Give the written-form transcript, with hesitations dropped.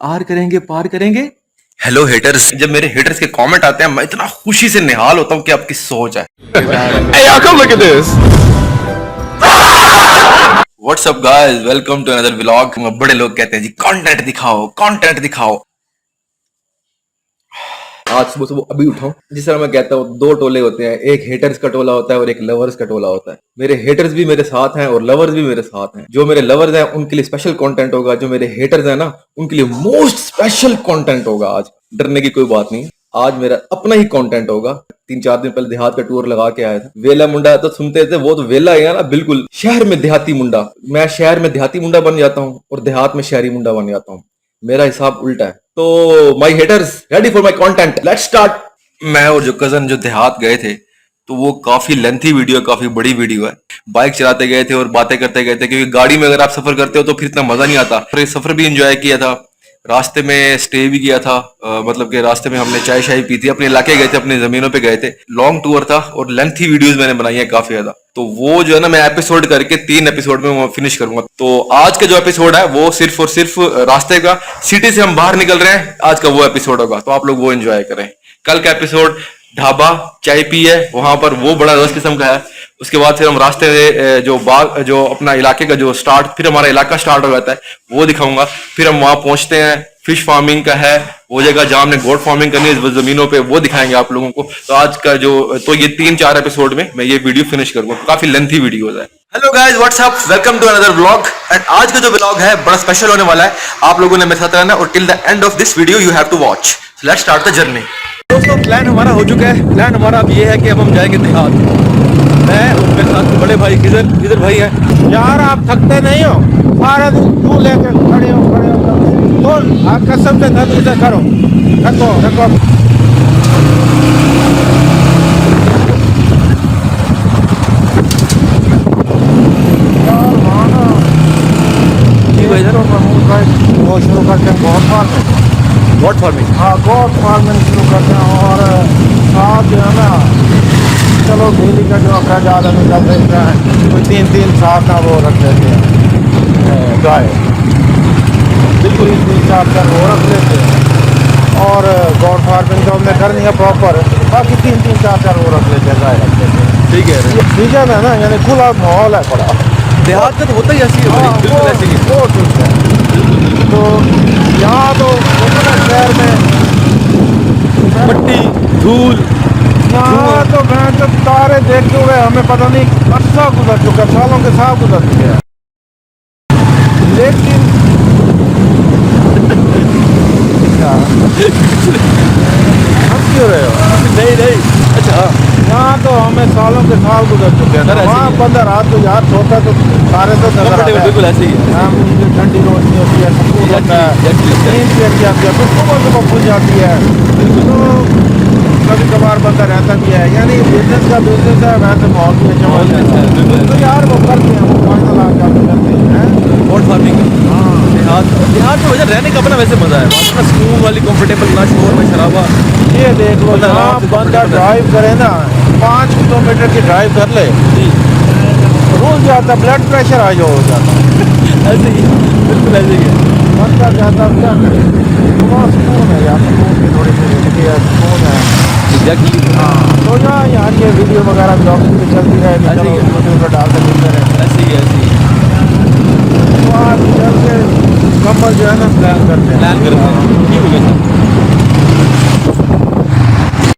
Are करेंगे पार करेंगे। Hello haters, जब मेरे हेटर्स के कमेंट आते हैं मैं इतना खुशी से निहाल होता हूँ कि आपकी सोच है। Hey, y'all, come look at this. What's up guys, welcome to another vlog. बड़े लोग कहते हैं जी कंटेंट दिखाओ कंटेंट दिखाओ। आज सुबह सुबह अभी उठाऊं, जिस तरह मैं कहता हूँ दो टोले होते हैं, एक हेटर्स का टोला होता है और एक लवर्स का टोला होता है। मेरे हेटर्स भी मेरे साथ हैं और लवर्स भी मेरे साथ हैं। जो मेरे लवर्स हैं उनके लिए स्पेशल कंटेंट होगा, जो मेरे हेटर्स हैं ना उनके लिए मोस्ट स्पेशल कंटेंट होगा। आज डरने की कोई बात नहीं, आज मेरा अपना ही कंटेंट होगा। 3-4 दिन पहले देहात का टूर लगा के आया था। वेला मुंडा तो सुनते थे, वो तो वेला है ना, बिल्कुल शहर में देहाती मुंडा। मैं शहर में देहाती मुंडा बन जाता हूँ और देहात में शहरी मुंडा बन जाता हूँ। मेरा हिसाब उल्टा है। तो my haters ready for my content, let's start. मैं और जो कजन जो देहात गए थे, तो वो काफी लेंथी वीडियो, काफी बड़ी वीडियो है। बाइक चलाते गए थे और बातें करते गए थे, क्योंकि गाड़ी में अगर आप सफर करते हो तो फिर इतना मजा नहीं आता। फिर सफर भी एंजॉय किया था, रास्ते में स्टे भी किया था। मतलब कि रास्ते में हमने चाय शाय पी थी, अपने इलाके गए थे, अपनी जमीनों पे गए थे। लॉन्ग टूर था और लेंथी वीडियोस मैंने बनाई है काफी ज्यादा। तो वो जो है ना, मैं एपिसोड करके 3 एपिसोड में वो फिनिश करूंगा। तो आज का जो एपिसोड है वो सिर्फ और सिर्फ रास्ते का, सिटी से हम बाहर निकल रहे हैं, आज का वो एपिसोड होगा। तो आप लोग वो एंजॉय करें। कल का एपिसोड ढाबा चाय पी है वहां पर, वो बड़ा रस किस्म का है। उसके बाद फिर हम रास्ते में जो बाग, जो अपना इलाके का जो स्टार्ट, फिर हमारा इलाका स्टार्ट हो जाता है, वो दिखाऊंगा। फिर हम वहां पहुंचते हैं, फिश फार्मिंग का है वो जगह जहां हमने गोट फार्मिंग करनी है जमीनों पे, वो दिखाएंगे आप लोगों को। तो आज का जो, तो ये 3-4 एपिसोड में मैं ये वीडियो फिनिश करूंगा। काफी लेंथी वीडियो है। Hello guys, what's up, welcome to another vlog. And आज का जो व्लॉग है बड़ा स्पेशल होने वाला है। आप लोगों ने मेरे साथ रहना और till the end of this video you have to watch. Let's start the journey. दोस्तों प्लान हमारा हो चुका है। प्लान हमारा अब ये है कि अब हम जाएंगे देहात। मैं और मेरे साथ बड़े भाई किधर भाई है यार, आप थकते नहीं हो? सारा दिन क्यों लेके खड़े हो बोल, आप कसम से धरती से करो। रखो रखो। यार मानो जी भाई तो महमूद भाई वो शुरू करते हैं गोट फार्मिंग। गोट फार्मिंग, हाँ, गोट फार्मिंग शुरू करते हैं। और साथ जो है ना, चलो डेली का जो अपना ज़्यादा निकल देता है, कोई 3-3 साथ ना वो रख लेते हैं गाय, बिल्कुल 3-4 वो रख लेते हैं। और गोट फार्मिंग तो हमने करनी है प्रॉपर, बाकी 3-3 4 वो रख लेते हैं, गाय रख लेते हैं। ठीक है। ये सीजन है ना, यानी खुला माहौल है बड़ा। देहात का तो होता ही ऐसी है भाई, हाँ, बिल्कुल ऐसी ही है। वो ठीक है। तो यहाँ तो शहर में मट्टी धूल, यहाँ तो मैं तो तारे देखते हुए हमें पता नहीं अर्सा गुजर चुका, सालों के साथ गुजर चुके हैं। लेकिन हम क्यों रहे हो? नहीं अच्छा यहाँ तो हमें सालों के साल गुजर चुके हैं। सर, ऐसे वहाँ ही है। बंदा रात को यार सोता तो सारे तो नजर आते हैं। बिल्कुल ऐसे ही है। यहाँ ठंडी रोशनी होती है, सुकून होता है, नींद भी अच्छी आती है, फिर सुबह खुल जाती है। तो कभी कभार बंदा रहता भी है, यानी बिजनेस का बिजनेस है, वैसे माहौल भी अच्छा माहौल भी अच्छा है, बिल्कुल है। तो यार वो करते हैं, वो फाइनल आके आप करते हैं। गोट फार्मिंग, हाँ, देहात में वजह रहने का अपना वैसे मजा है। वहाँ अपना सुकून वाली कंफर्टेबल, ना शोर में शराबा। ये देख लो, बंदा जहाँ आराम से बंदा comfortable ड्राइव करे ना, 5 किलोमीटर की ड्राइव कर ले, जी रोज जाता, ब्लड प्रेशर आ हो जाता। ऐसे ही, बिल्कुल ऐसे ही है। बंदा जाता क्या करे? बहुत सुकून है यार, सुकून की थोड़ी सी जिंदगी है, सुकून है। एग्जैक्टली, हाँ, तो यार ये वीडियो वगैरह ब्लॉगिंग पे चलती है, ऐसे ही है। यूट्यूब पर डालते मिलते रहे। ऐसे ही ऐसे ही तो आज चल के कमर जो है ना प्लान करते हैं। प्लान करते हैं कि